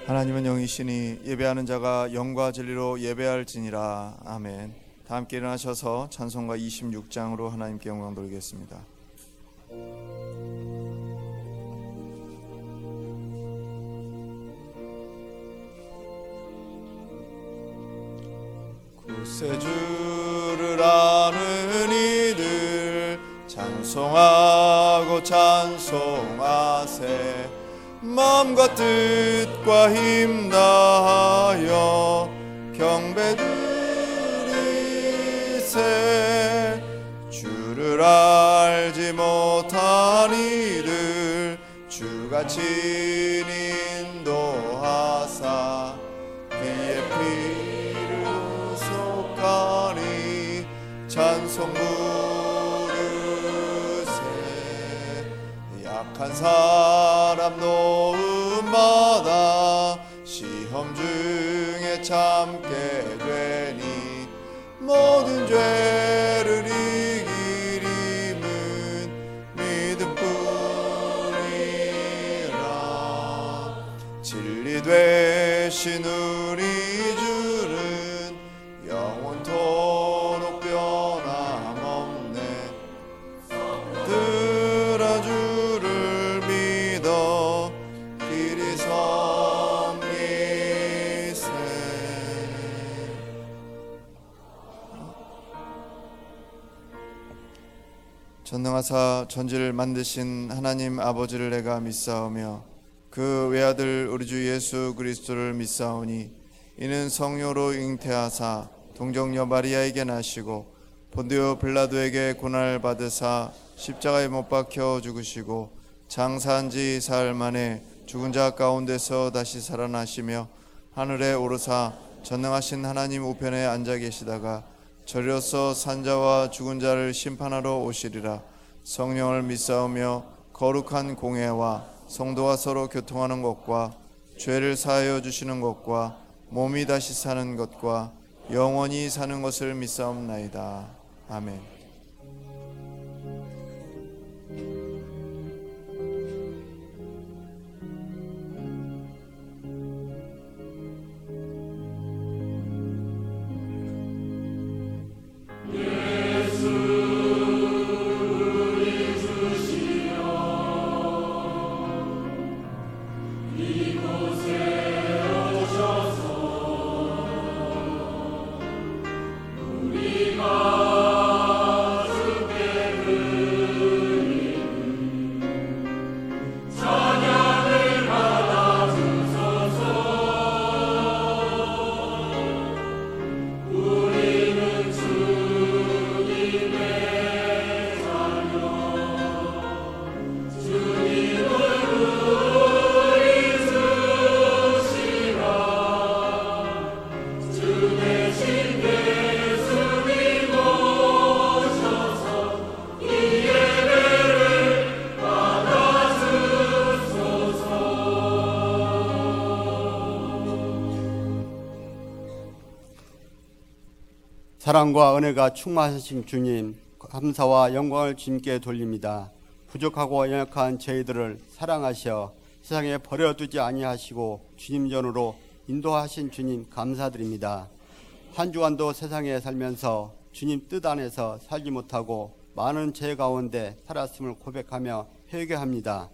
하나님은 영이시니 예배하는 자가 영과 진리로 예배할지니라. 아멘. 다 함께 일어나셔서 찬송가 26장으로 하나님께 영광 돌리겠습니다. 구세주를 아는 이들 찬송하고 찬송하세. 마음과 뜻과 힘 다하여 경배 드리세. 주를 알지 못한 이들 주가 친히 인도하사 그의 피로 속하니 찬송 부르세. 약한 사람 노음마다 시험 중에 참게 되니 모든 죄를 이기림은 믿음뿐이라. 진리 되신 우리 주는 영원토록 변함없네. 들어 주를 믿어 길이 섬기세. 전능하사 전지를 만드신 하나님 아버지를 내가 믿사오며 그 외아들 우리 주 예수 그리스도를 믿사오니 이는 성령으로 잉태하사 동정녀 마리아에게 나시고 본디오 빌라도에게 고난을 받으사 십자가에 못 박혀 죽으시고 장사한 지 사흘 만에 죽은 자 가운데서 다시 살아나시며 하늘에 오르사 전능하신 하나님 우편에 앉아 계시다가 저리로서 산자와 죽은 자를 심판하러 오시리라. 성령을 믿사오며 거룩한 공회와 성도와 서로 교통하는 것과 죄를 사하여 주시는 것과 몸이 다시 사는 것과 영원히 사는 것을 믿사옵나이다. 아멘. 사랑과 은혜가 충만하신 주님, 감사와 영광을 주님께 돌립니다. 부족하고 연약한 저희들을 사랑하셔 세상에 버려두지 아니하시고 주님 전으로 인도하신 주님 감사드립니다. 한 주간도 세상에 살면서 주님 뜻 안에서 살지 못하고 많은 죄 가운데 살았음을 고백하며 회개합니다.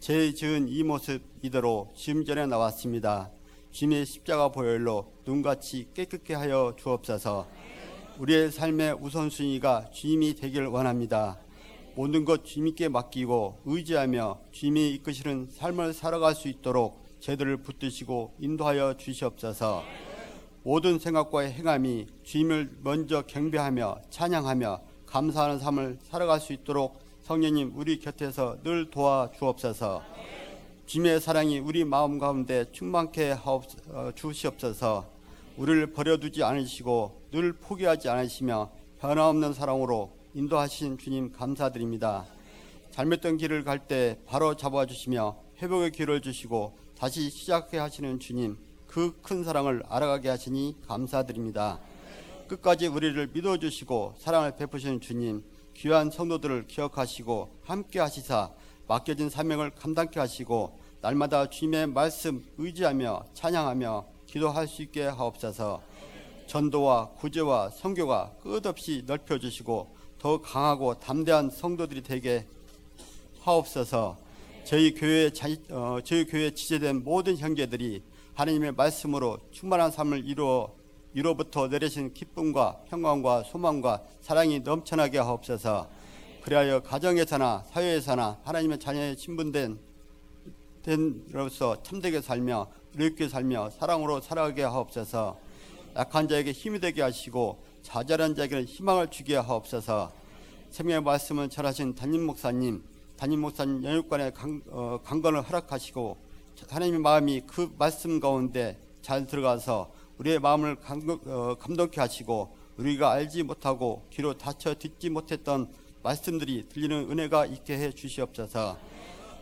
죄 지은 이 모습 이대로 주님 전에 나왔습니다. 주님의 십자가 보혈로 눈같이 깨끗게 하여 주옵소서. 우리의 삶의 우선순위가 주님이 되길 원합니다. 모든 것 주님께 맡기고 의지하며 주님이 이끄시는 삶을 살아갈 수 있도록 저희들을 붙드시고 인도하여 주시옵소서. 모든 생각과 행함이 주님을 먼저 경배하며 찬양하며 감사하는 삶을 살아갈 수 있도록 성령님 우리 곁에서 늘 도와주옵소서. 주님의 사랑이 우리 마음 가운데 충만케 주시옵소서. 우리를 버려두지 않으시고 늘 포기하지 않으시며 변함없는 사랑으로 인도하신 주님 감사드립니다. 잘못된 길을 갈 때 바로 잡아주시며 회복의 기회를 주시고 다시 시작해 하시는 주님, 그 큰 사랑을 알아가게 하시니 감사드립니다. 끝까지 우리를 믿어주시고 사랑을 베푸시는 주님, 귀한 성도들을 기억하시고 함께 하시사 맡겨진 사명을 감당케 하시고 날마다 주님의 말씀 의지하며 찬양하며 기도할 수 있게 하옵소서. 전도와 구제와 선교가 끝없이 넓혀주시고 더 강하고 담대한 성도들이 되게 하옵소서. 저희 교회에 지체된 모든 형제들이 하나님의 말씀으로 충만한 삶을 이로부터 내리신 기쁨과 평강과 소망과 사랑이 넘쳐나게 하옵소서. 그리하여 가정에서나 사회에서나 하나님의 자녀의 신분된 로서 참되게 살며 의롭게 살며 사랑으로 살아가게 하옵소서. 약한 자에게 힘이 되게 하시고 좌절한 자에게는 희망을 주게 하옵소서. 생명의 말씀을 전하신 담임 목사님 영육간의 강건을 허락하시고 하나님의 마음이 그 말씀 가운데 잘 들어가서 우리의 마음을 감동케 하시고 우리가 알지 못하고 귀로 닫혀 듣지 못했던 말씀들이 들리는 은혜가 있게 해 주시옵소서.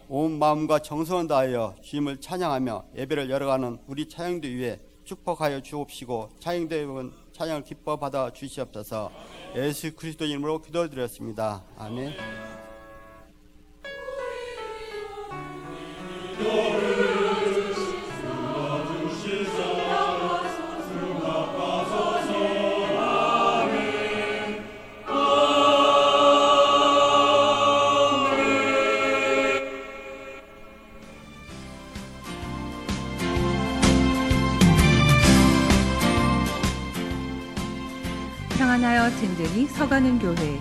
온 마음과 정성을 다하여 주님을 찬양하며 예배를 열어가는 우리 찬양대 위에 축복하여 주옵시고 찬양대원 찬양을 기뻐 받아 주시옵소서. 예수 그리스도 이름으로 기도드렸습니다. 아멘. 평안하여 든든히 서가는 교회,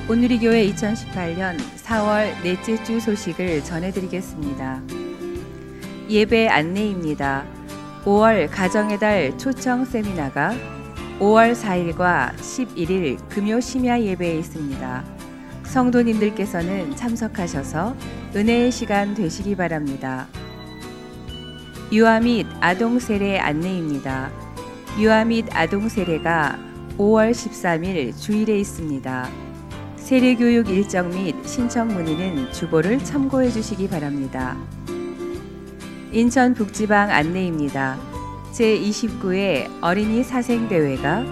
오늘이 교회 2018년 4월 넷째 주 소식을 전해드리겠습니다. 예배 안내입니다. 5월 가정의 달 초청 세미나가 5월 4일과 11일 금요 심야 예배에 있습니다. 성도님들께서는 참석하셔서 은혜의 시간 되시기 바랍니다. 유아 및 아동 세례 안내입니다. 유아 및 아동 세례가 5월 13일 주일에 있습니다. 세례교육 일정 및 신청 문의는 주보를 참고해 주시기 바랍니다. 인천북지방 안내입니다. 제29회 어린이 사생대회가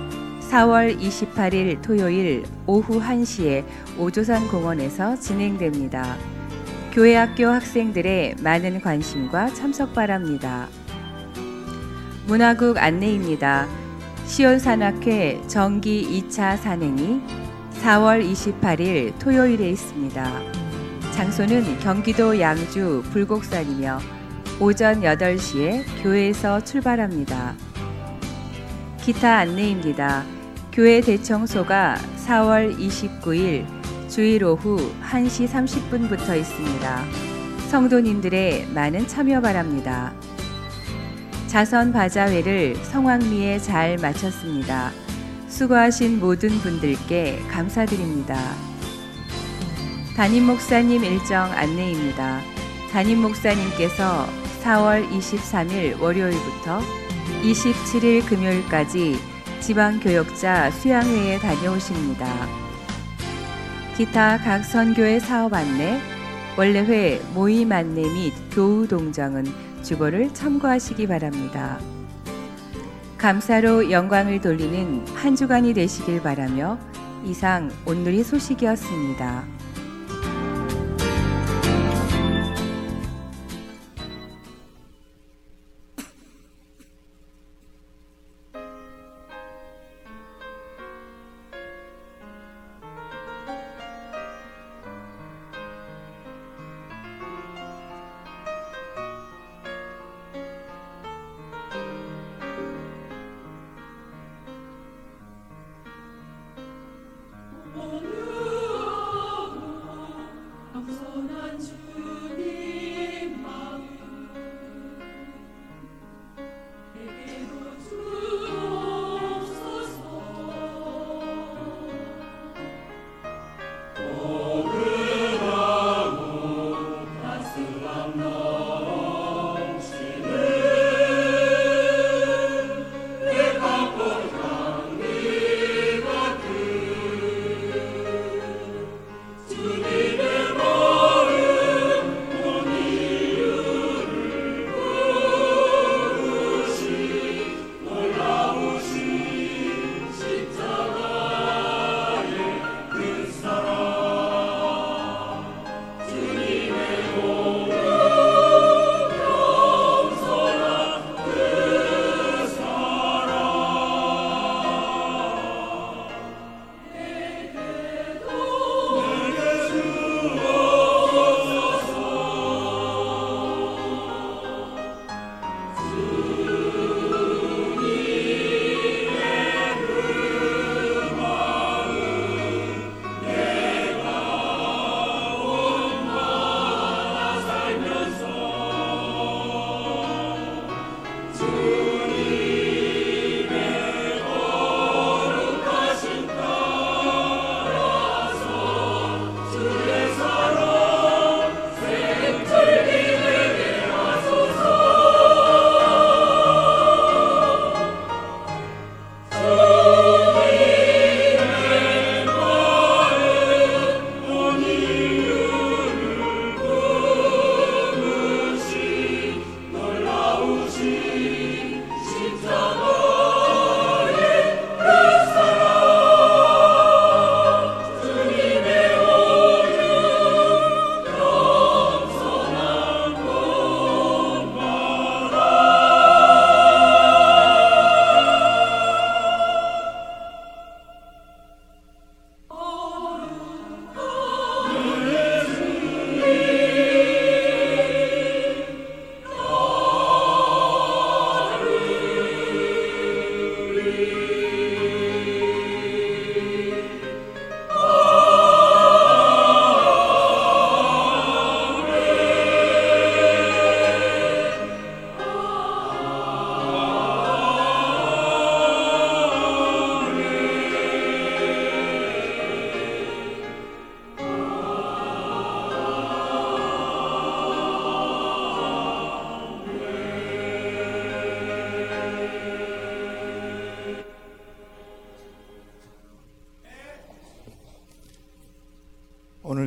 4월 28일 토요일 오후 1시에 오조산 공원에서 진행됩니다. 교회학교 학생들의 많은 관심과 참석 바랍니다. 문화국 안내입니다. 시온산악회 정기 2차 산행이 4월 28일 토요일에 있습니다. 장소는 경기도 양주 불곡산이며 오전 8시에 교회에서 출발합니다. 기타 안내입니다. 교회 대청소가 4월 29일 주일 오후 1시 30분부터 있습니다. 성도님들의 많은 참여 바랍니다. 자선 바자회를 성황리에 잘 마쳤습니다. 수고하신 모든 분들께 감사드립니다. 담임 목사님 일정 안내입니다. 담임 목사님께서 4월 23일 월요일부터 27일 금요일까지 지방교역자 수양회에 다녀오십니다. 기타 각 선교회 사업 안내, 원래회 모임 안내 및 교우 동정은 주보를 참고하시기 바랍니다. 감사로 영광을 돌리는 한 주간이 되시길 바라며 이상 온누리 소식이었습니다.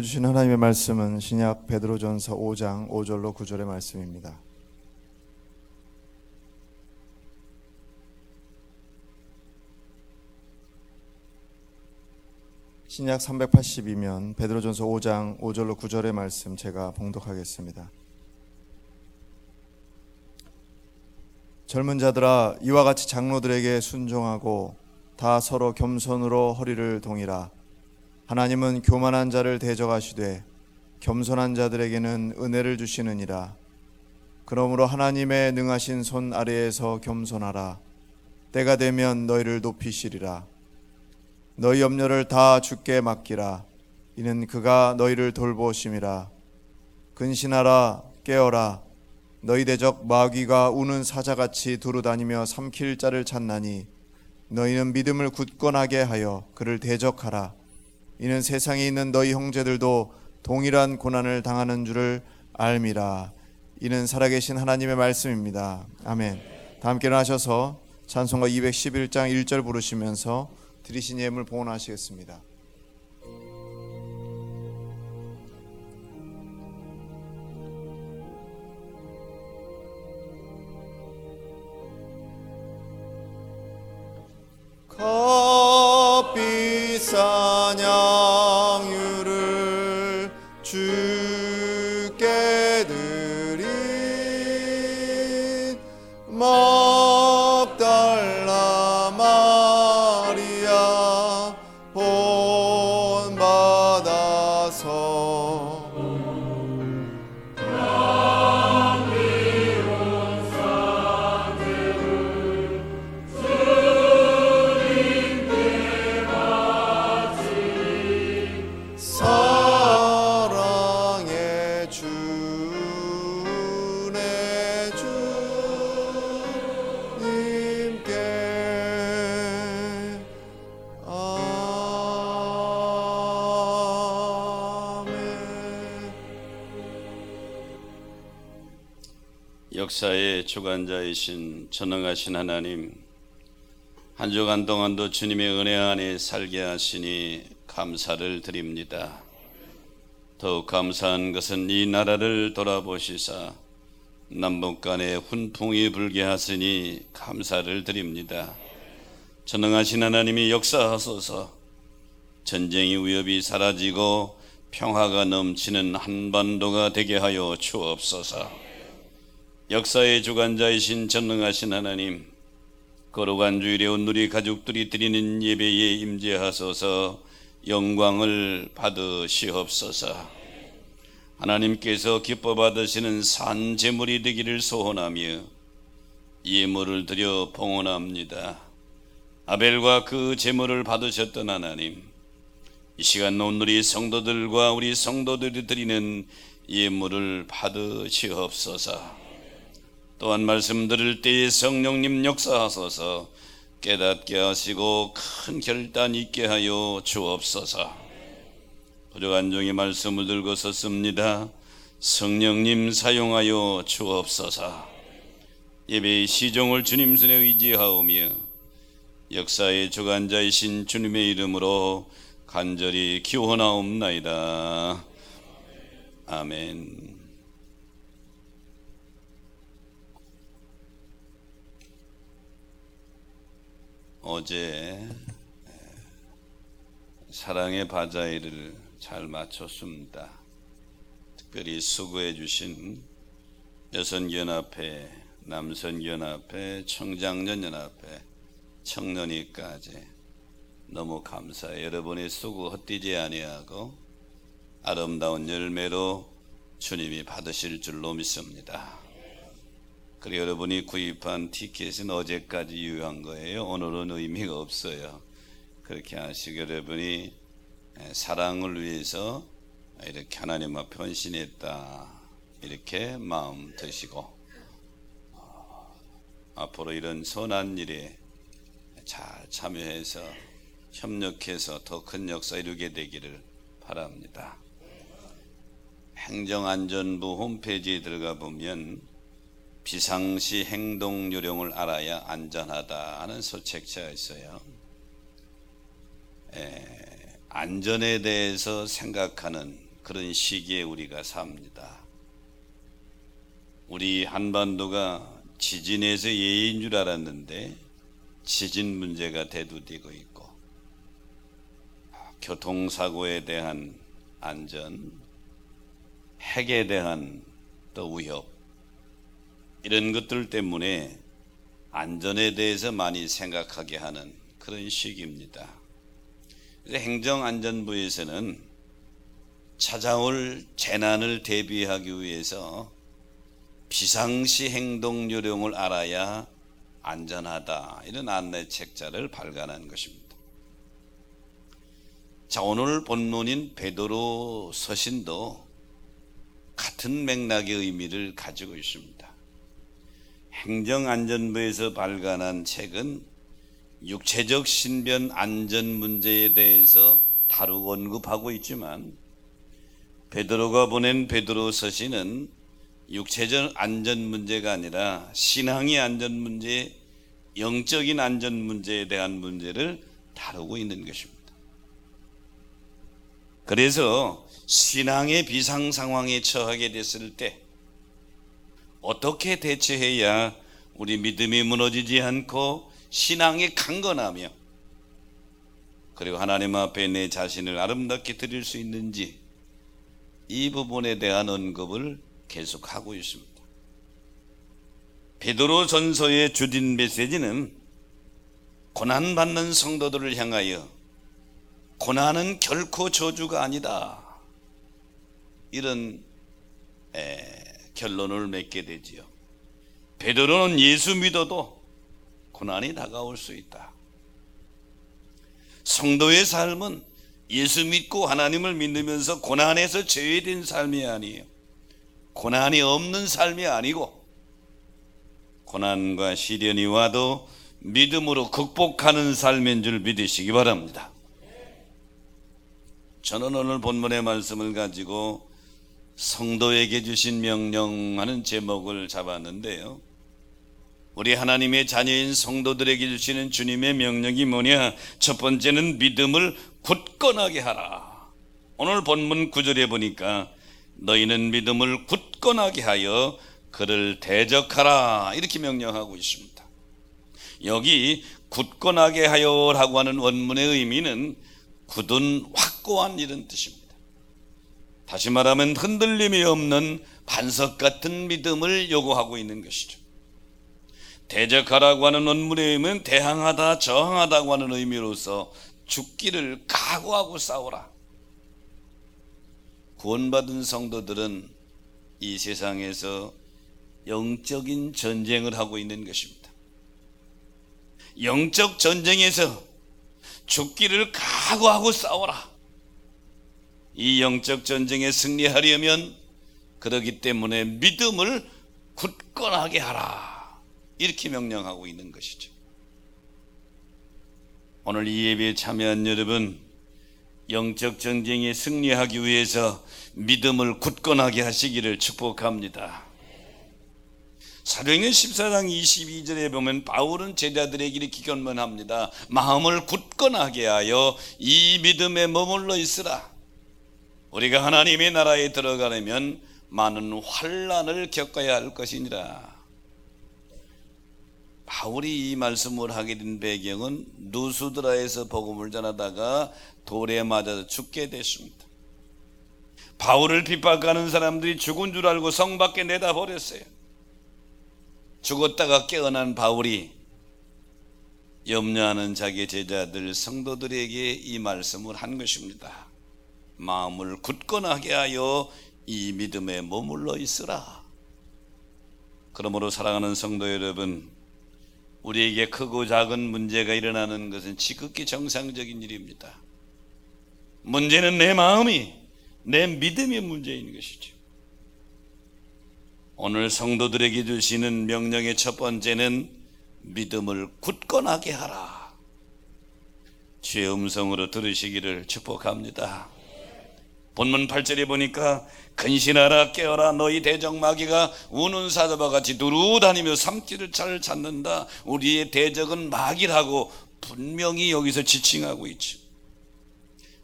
주신 하나님의 말씀은 신약 베드로전서 5장 5절로 9절의 말씀입니다. 신약 382면 베드로전서 5장 5절로 9절의 말씀 제가 봉독하겠습니다. 젊은 자들아, 이와 같이 장로들에게 순종하고 다 서로 겸손으로 허리를 동이라. 하나님은 교만한 자를 대적하시되 겸손한 자들에게는 은혜를 주시느니라. 그러므로 하나님의 능하신 손 아래에서 겸손하라. 때가 되면 너희를 높이시리라. 너희 염려를 다 주께 맡기라. 이는 그가 너희를 돌보심이라. 근신하라, 깨어라. 너희 대적 마귀가 우는 사자같이 두루다니며 삼킬 자를 찾나니 너희는 믿음을 굳건하게 하여 그를 대적하라. 이는 세상에 있는 너희 형제들도 동일한 고난을 당하는 줄을 알미라. 이는 살아계신 하나님의 말씀입니다. 아멘. 다 함께 일어나셔서 찬송가 211장 1절 부르시면서 드리신 예물 봉헌하시겠습니다. 값비싼 양유를 주께 드린 막달라 마리아 본받아서 사랑의 주내 주님께 아멘. 역사의 주관자이신 전능하신 하나님, 한 주간 동안도 주님의 은혜 안에 살게 하시니 감사를 드립니다. 더욱 감사한 것은 이 나라를 돌아보시사 남북 간에 훈풍이 불게 하시니 감사를 드립니다. 전능하신 하나님이 역사하소서. 전쟁의 위협이 사라지고 평화가 넘치는 한반도가 되게 하여 주옵소서. 역사의 주관자이신 전능하신 하나님, 거룩한 주일에 온 우리 가족들이 드리는 예배에 임재하소서. 영광을 받으시옵소서. 하나님께서 기뻐 받으시는 산 제물이 되기를 소원하며 예물을 드려 봉헌합니다. 아벨과 그 제물을 받으셨던 하나님, 이 시간 온 우리 성도들과 우리 성도들이 드리는 예물을 받으시옵소서. 또한 말씀 들을 때에 성령님 역사하소서. 깨닫게 하시고 큰 결단 있게 하여 주옵소서. 부족한 종의 말씀을 들고 섰습니다. 성령님 사용하여 주옵소서. 예배의 시종을 주님 손에 의지하오며 역사의 주관자이신 주님의 이름으로 간절히 기원하옵나이다. 아멘. 어제 사랑의 바자회를 잘 마쳤습니다. 특별히 수고해 주신 여성연합회, 남성연합회, 청장년연합회, 청년회까지 너무 감사해요. 여러분의 수고 헛되지 아니하고 아름다운 열매로 주님이 받으실 줄로 믿습니다. 그리고 여러분이 구입한 티켓은 어제까지 유효한 거예요. 오늘은 의미가 없어요. 그렇게 하시고 여러분이 사랑을 위해서 이렇게 하나님 앞에 헌신했다, 이렇게 마음 드시고 앞으로 이런 선한 일에 잘 참여해서 협력해서 더 큰 역사 이루게 되기를 바랍니다. 행정안전부 홈페이지에 들어가 보면 비상시 행동 요령을 알아야 안전하다 하는 소책자가 있어요. 안전에 대해서 생각하는 그런 시기에 우리가 삽니다. 우리 한반도가 지진에서 예인 줄 알았는데 지진 문제가 대두되고 있고, 교통사고에 대한 안전, 핵에 대한 또 위협, 이런 것들 때문에 안전에 대해서 많이 생각하게 하는 그런 시기입니다. 그래서 행정안전부에서는 찾아올 재난을 대비하기 위해서 비상시 행동 요령을 알아야 안전하다, 이런 안내 책자를 발간한 것입니다. 자, 오늘 본문인 베드로 서신도 같은 맥락의 의미를 가지고 있습니다. 행정안전부에서 발간한 책은 육체적 신변 안전 문제에 대해서 다루고 언급하고 있지만, 베드로가 보낸 베드로 서신은 육체적 안전 문제가 아니라 신앙의 안전 문제, 영적인 안전 문제에 대한 문제를 다루고 있는 것입니다. 그래서 신앙의 비상 상황에 처하게 됐을 때 어떻게 대처해야 우리 믿음이 무너지지 않고 신앙이 강건하며 그리고 하나님 앞에 내 자신을 아름답게 드릴 수 있는지, 이 부분에 대한 언급을 계속하고 있습니다. 베드로 전서의 주된 메시지는 고난받는 성도들을 향하여 고난은 결코 저주가 아니다, 이런 결론을 맺게 되지요. 베드로는 예수 믿어도 고난이 다가올 수 있다. 성도의 삶은 예수 믿고 하나님을 믿으면서 고난에서 제외된 삶이 아니에요. 고난이 없는 삶이 아니고, 고난과 시련이 와도 믿음으로 극복하는 삶인 줄 믿으시기 바랍니다. 저는 오늘 본문의 말씀을 가지고 성도에게 주신 명령하는 제목을 잡았는데요, 우리 하나님의 자녀인 성도들에게 주시는 주님의 명령이 뭐냐? 첫 번째는 믿음을 굳건하게 하라. 오늘 본문 9절에 보니까 너희는 믿음을 굳건하게 하여 그를 대적하라, 이렇게 명령하고 있습니다. 여기 굳건하게 하여라고 하는 원문의 의미는 굳은 확고한, 이런 뜻입니다. 다시 말하면 흔들림이 없는 반석 같은 믿음을 요구하고 있는 것이죠. 대적하라고 하는 원문의 의미는 대항하다, 저항하다고 하는 의미로서 죽기를 각오하고 싸우라. 구원받은 성도들은 이 세상에서 영적인 전쟁을 하고 있는 것입니다. 영적 전쟁에서 죽기를 각오하고 싸워라. 이 영적 전쟁에 승리하려면 그러기 때문에 믿음을 굳건하게 하라, 이렇게 명령하고 있는 것이죠. 오늘 이 예배에 참여한 여러분, 영적 전쟁에 승리하기 위해서 믿음을 굳건하게 하시기를 축복합니다. 사도행전 14장 22절에 보면 바울은 제자들에게 이렇게 권면합니다. 마음을 굳건하게 하여 이 믿음에 머물러 있으라. 우리가 하나님의 나라에 들어가려면 많은 환난을 겪어야 할 것이니라. 바울이 이 말씀을 하게 된 배경은 누수드라에서 복음을 전하다가 돌에 맞아서 죽게 됐습니다. 바울을 핍박하는 사람들이 죽은 줄 알고 성 밖에 내다 버렸어요. 죽었다가 깨어난 바울이 염려하는 자기 제자들 성도들에게 이 말씀을 한 것입니다. 마음을 굳건하게 하여 이 믿음에 머물러 있으라. 그러므로 사랑하는 성도 여러분, 우리에게 크고 작은 문제가 일어나는 것은 지극히 정상적인 일입니다. 문제는 내 마음이, 내 믿음의 문제인 것이죠. 오늘 성도들에게 주시는 명령의 첫 번째는 믿음을 굳건하게 하라. 주의 음성으로 들으시기를 축복합니다. 본문 8절에 보니까 근신하라, 깨어라, 너희 대적마귀가 우는 사자와 같이 두루다니며 삼키를 잘 찾는다. 우리의 대적은 마귀라고 분명히 여기서 지칭하고 있죠.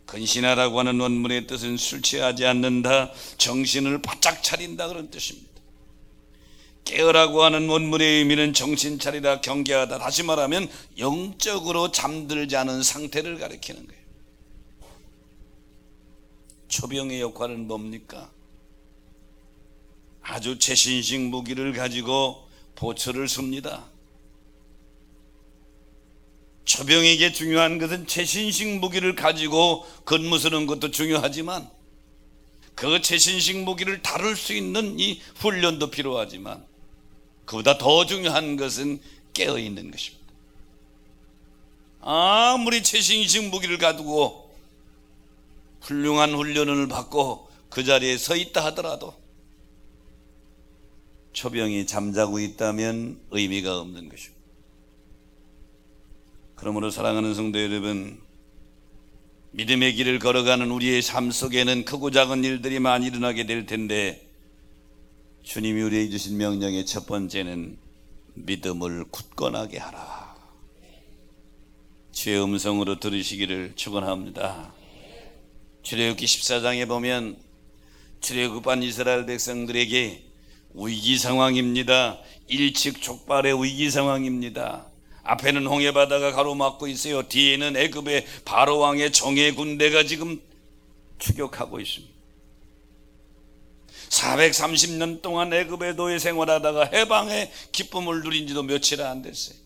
근신하라고 하는 원문의 뜻은 술 취하지 않는다, 정신을 바짝 차린다 그런 뜻입니다. 깨어라고 하는 원문의 의미는 정신 차리다, 경계하다, 다시 말하면 영적으로 잠들지 않은 상태를 가리키는 거예요. 초병의 역할은 뭡니까? 아주 최신식 무기를 가지고 보초를 씁니다. 초병에게 중요한 것은 최신식 무기를 가지고 근무서는 것도 중요하지만 그 최신식 무기를 다룰 수 있는 이 훈련도 필요하지만 그보다 더 중요한 것은 깨어있는 것입니다. 아무리 최신식 무기를 가지고 훌륭한 훈련을 받고 그 자리에 서 있다 하더라도 초병이 잠자고 있다면 의미가 없는 것입니다. 그러므로 사랑하는 성도 여러분, 믿음의 길을 걸어가는 우리의 삶 속에는 크고 작은 일들이 많이 일어나게 될 텐데 주님이 우리에게 주신 명령의 첫 번째는 믿음을 굳건하게 하라. 주의 음성으로 들으시기를 축원합니다. 출애굽기 14장에 보면 출애굽한 이스라엘 백성들에게 위기 상황입니다. 일측족발의 위기 상황입니다. 앞에는 홍해바다가 가로막고 있어요. 뒤에는 애굽의 바로왕의 정예 군대가 지금 추격하고 있습니다. 430년 동안 애굽의 노예 생활하다가 해방의 기쁨을 누린 지도 며칠 안 됐어요.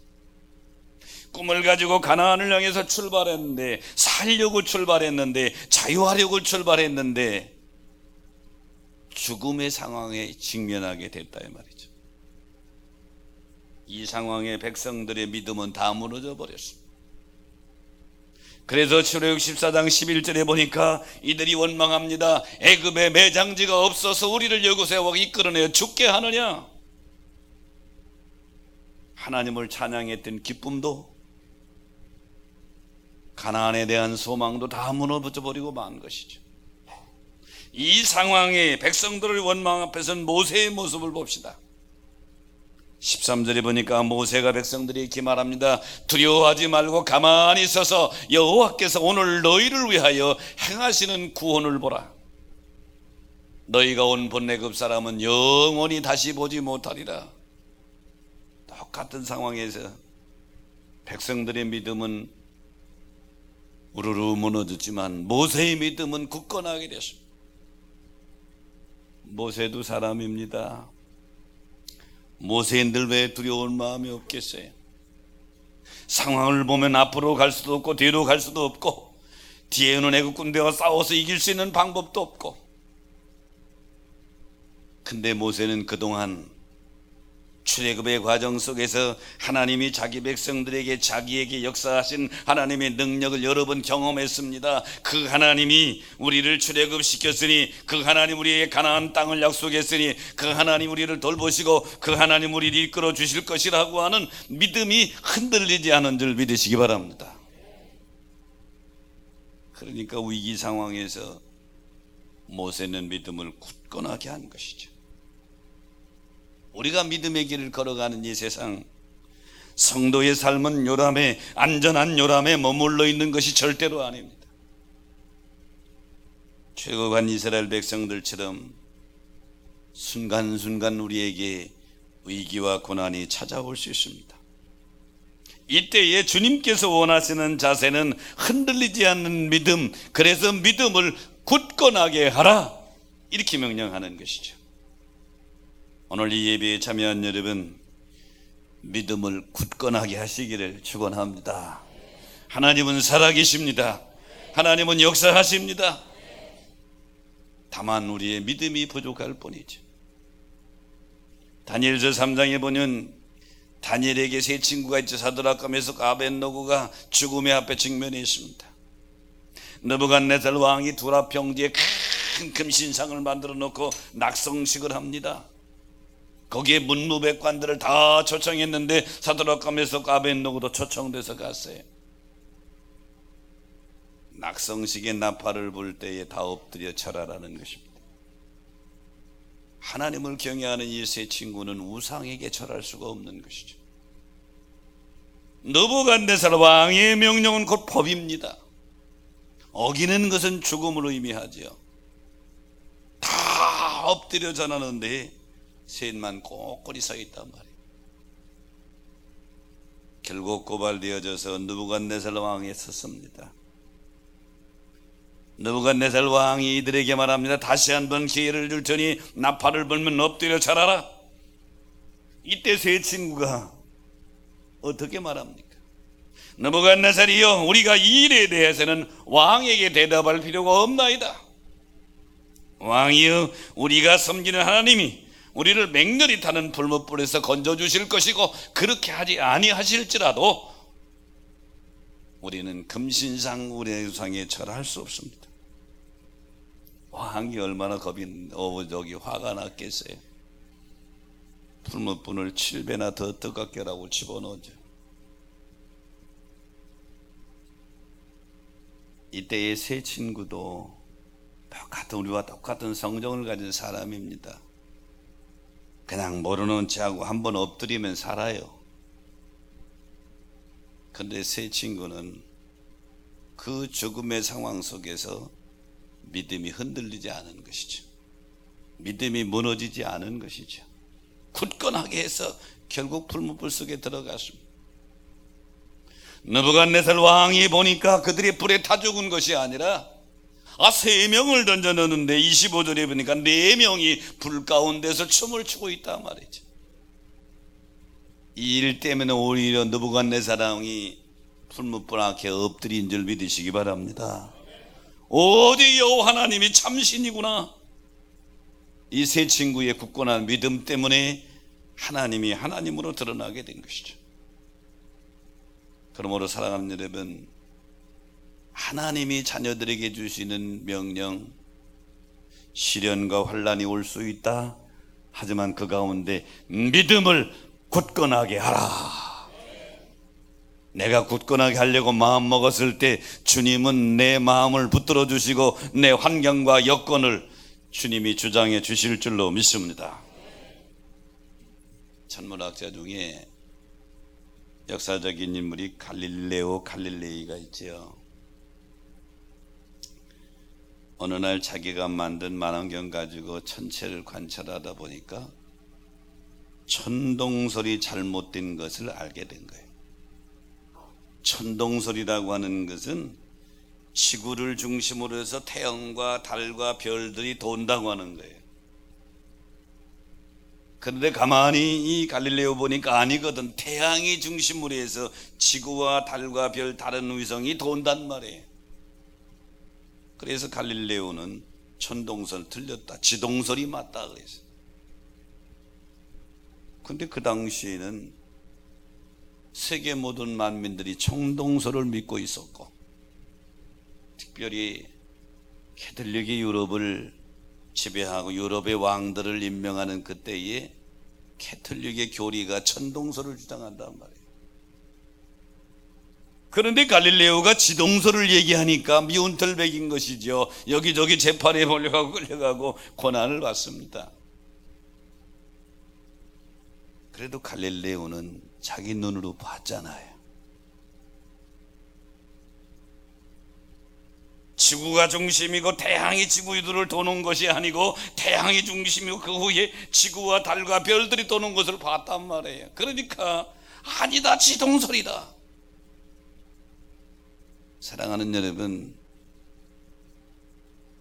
꿈을 가지고 가나안을 향해서 출발했는데, 살려고 출발했는데, 자유하려고 출발했는데 죽음의 상황에 직면하게 됐다 이 말이죠. 이 상황에 백성들의 믿음은 다 무너져 버렸습니다. 그래서 출애굽 14장 11절에 보니까 이들이 원망합니다. 애굽에 매장지가 없어서 우리를 이곳에 이끌어내어 죽게 하느냐. 하나님을 찬양했던 기쁨도 가나안에 대한 소망도 다 무너져 버리고 만 것이죠. 이 상황에 백성들의 원망 앞에서는 모세의 모습을 봅시다. 13절에 보니까 모세가 백성들에게 말합니다. 두려워하지 말고 가만히 서서 여호와께서 오늘 너희를 위하여 행하시는 구원을 보라. 너희가 온 본애굽 사람은 영원히 다시 보지 못하리라. 똑같은 상황에서 백성들의 믿음은 우르르 무너졌지만 모세의 믿음은 굳건하게 됐습니다. 모세도 사람입니다. 모세인들 왜 두려운 마음이 없겠어요? 상황을 보면 앞으로 갈 수도 없고 뒤로 갈 수도 없고 뒤에는 애국 군대와 싸워서 이길 수 있는 방법도 없고, 근데 모세는 그동안 출애굽의 과정 속에서 하나님이 자기 백성들에게 자기에게 역사하신 하나님의 능력을 여러 번 경험했습니다. 그 하나님이 우리를 출애굽시켰으니, 그 하나님 우리에게 가나안 땅을 약속했으니, 그 하나님 우리를 돌보시고 그 하나님 우리를 이끌어 주실 것이라고 하는 믿음이 흔들리지 않은 줄 믿으시기 바랍니다. 그러니까 위기 상황에서 모세는 믿음을 굳건하게 한 것이죠. 우리가 믿음의 길을 걸어가는 이 세상, 성도의 삶은 요람에, 안전한 요람에 머물러 있는 것이 절대로 아닙니다. 최고간 이스라엘 백성들처럼 순간순간 우리에게 위기와 고난이 찾아올 수 있습니다. 이때에 주님께서 원하시는 자세는 흔들리지 않는 믿음, 그래서 믿음을 굳건하게 하라, 이렇게 명령하는 것이죠. 오늘 이 예배에 참여한 여러분, 믿음을 굳건하게 하시기를 축원합니다. 하나님은 살아계십니다. 하나님은 역사하십니다. 다만 우리의 믿음이 부족할 뿐이죠. 다니엘서 3장에 보면 다니엘에게 세 친구가 있죠. 사드락과 메삭 아벳느고가 죽음의 앞에 직면해 있습니다. 느부갓네살 왕이 두라 평지에 큰 금신상을 만들어 놓고 낙성식을 합니다. 거기에 문무백관들을 다 초청했는데 사드락과 메삭 아벳느고도 초청돼서 갔어요. 낙성식의 나팔을 불 때에 다 엎드려 절하라는 것입니다. 하나님을 경외하는 이 세 친구는 우상에게 절할 수가 없는 것이죠. 느부갓네살 왕의 명령은 곧 법입니다. 어기는 것은 죽음을 의미하지요. 다 엎드려 전하는데 셋만 꼿꼿이 서 있단 말이에요. 결국 고발되어져서 느부갓네살 왕이 섰습니다. 느부갓네살 왕이 이들에게 말합니다. 다시 한번 기회를 줄 테니 나팔을 불면 엎드려 절하라. 이때 세 친구가 어떻게 말합니까? 느부갓네살이여, 우리가 이 일에 대해서는 왕에게 대답할 필요가 없나이다. 왕이여, 우리가 섬기는 하나님이 우리를 맹렬히 타는 불못불에서 건져주실 것이고, 그렇게 하지 아니하실지라도 우리는 금신상 우레상에 절할 수 없습니다. 왕이 얼마나 화가 났겠어요. 불못불을 7배나 더 뜨겁게 하라고 집어넣죠. 이때의 세 친구도 우리와 똑같은 성정을 가진 사람입니다. 그냥 모르는 체하고 한번 엎드리면 살아요. 그런데 세 친구는 그 죽음의 상황 속에서 믿음이 흔들리지 않은 것이죠. 믿음이 무너지지 않은 것이죠. 굳건하게 해서 결국 불못불 속에 들어갔습니다. 느부갓네살 왕이 보니까 그들이 불에 타 죽은 것이 아니라 3명을 던져 넣었는데 25절에 보니까 4명이 불 가운데서 춤을 추고 있단 말이죠. 이 일 때문에 오히려 느부갓네살 왕이 불못불 앞에 엎드린 줄 믿으시기 바랍니다. 오직 여호와 하나님이 참신이구나. 이 세 친구의 굳건한 믿음 때문에 하나님이 하나님으로 드러나게 된 것이죠. 그러므로 사랑하는 여러분, 하나님이 자녀들에게 주시는 명령, 시련과 환난이 올 수 있다. 하지만 그 가운데 믿음을 굳건하게 하라. 내가 굳건하게 하려고 마음 먹었을 때 주님은 내 마음을 붙들어 주시고 내 환경과 여건을 주님이 주장해 주실 줄로 믿습니다. 천문학자 중에 역사적인 인물이 갈릴레오 갈릴레이가 있지요. 어느 날 자기가 만든 망원경 가지고 천체를 관찰하다 보니까 천동설이 잘못된 것을 알게 된 거예요. 천동설이라고 하는 것은 지구를 중심으로 해서 태양과 달과 별들이 돈다고 하는 거예요. 그런데 가만히 이 갈릴레오 보니까 아니거든. 태양이 중심으로 해서 지구와 달과 별 다른 위성이 돈단 말이에요. 그래서 갈릴레오는 천동설 틀렸다, 지동설이 맞다 그랬어요. 근데 그 당시에는 세계 모든 만민들이 천동설을 믿고 있었고, 특별히 캐톨릭이 유럽을 지배하고 유럽의 왕들을 임명하는 그때에 캐톨릭의 교리가 천동설을 주장한단 말이에요. 그런데 갈릴레오가 지동설을 얘기하니까 미운 털백인 것이죠. 여기저기 재판에 몰려가고 끌려가고 고난을 받습니다. 그래도 갈릴레오는 자기 눈으로 봤잖아요. 지구가 중심이고 태양이 지구 위를 도는 것이 아니고 태양이 중심이고 그 후에 지구와 달과 별들이 도는 것을 봤단 말이에요. 그러니까 아니다, 지동설이다. 사랑하는 여러분,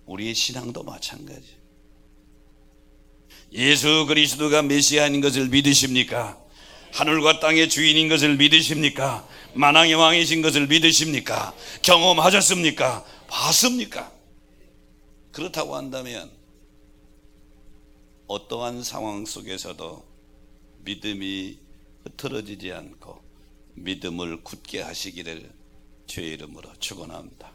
우리의 신앙도 마찬가지. 예수 그리스도가 메시아인 것을 믿으십니까? 하늘과 땅의 주인인 것을 믿으십니까? 만왕의 왕이신 것을 믿으십니까? 경험하셨습니까? 봤습니까? 그렇다고 한다면 어떠한 상황 속에서도 믿음이 흐트러지지 않고 믿음을 굳게 하시기를 주의 이름으로 축원합니다.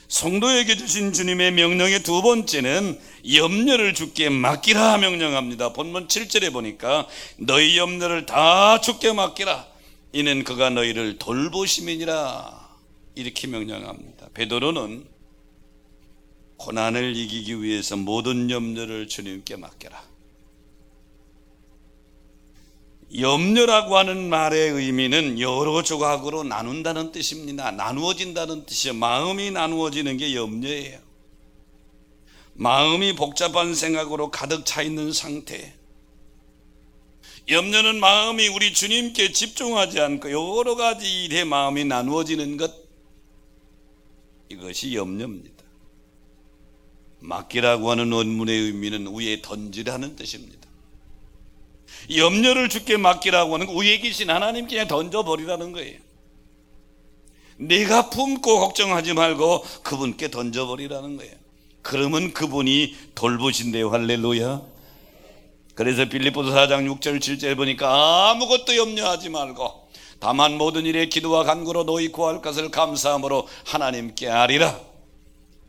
성도에게 주신 주님의 명령의 두 번째는 염려를 주께 맡기라 명령합니다. 본문 7절에 보니까 너희 염려를 다 주께 맡기라. 이는 그가 너희를 돌보심이니라. 이렇게 명령합니다. 베드로는 고난을 이기기 위해서 모든 염려를 주님께 맡겨라. 염려라고 하는 말의 의미는 여러 조각으로 나눈다는 뜻입니다. 나누어진다는 뜻이에요. 마음이 나누어지는 게 염려예요. 마음이 복잡한 생각으로 가득 차 있는 상태. 염려는 마음이 우리 주님께 집중하지 않고 여러 가지 일에 마음이 나누어지는 것, 이것이 염려입니다. 맡기라고 하는 원문의 의미는 위에 던지라는 뜻입니다. 염려를 주께 맡기라고 하는 거, 위에 계신 하나님께 그냥 던져버리라는 거예요. 내가 품고 걱정하지 말고 그분께 던져버리라는 거예요. 그러면 그분이 돌보신대요. 할렐루야. 그래서 빌립보서 4장 6절 7절 보니까 아무것도 염려하지 말고 다만 모든 일에 기도와 간구로 너희 구할 것을 감사함으로 하나님께 아리라.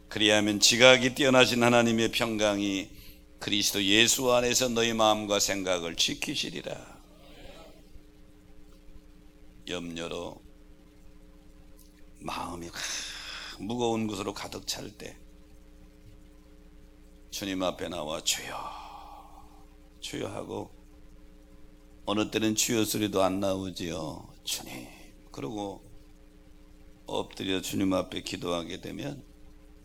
그리하면 지각이 뛰어나신 하나님의 평강이 그리스도 예수 안에서 너희 마음과 생각을 지키시리라. 염려로 마음이 무거운 것으로 가득 찰 때 주님 앞에 나와 주여 주여 하고, 어느 때는 주여 소리도 안 나오지요. 주님. 그러고 엎드려 주님 앞에 기도하게 되면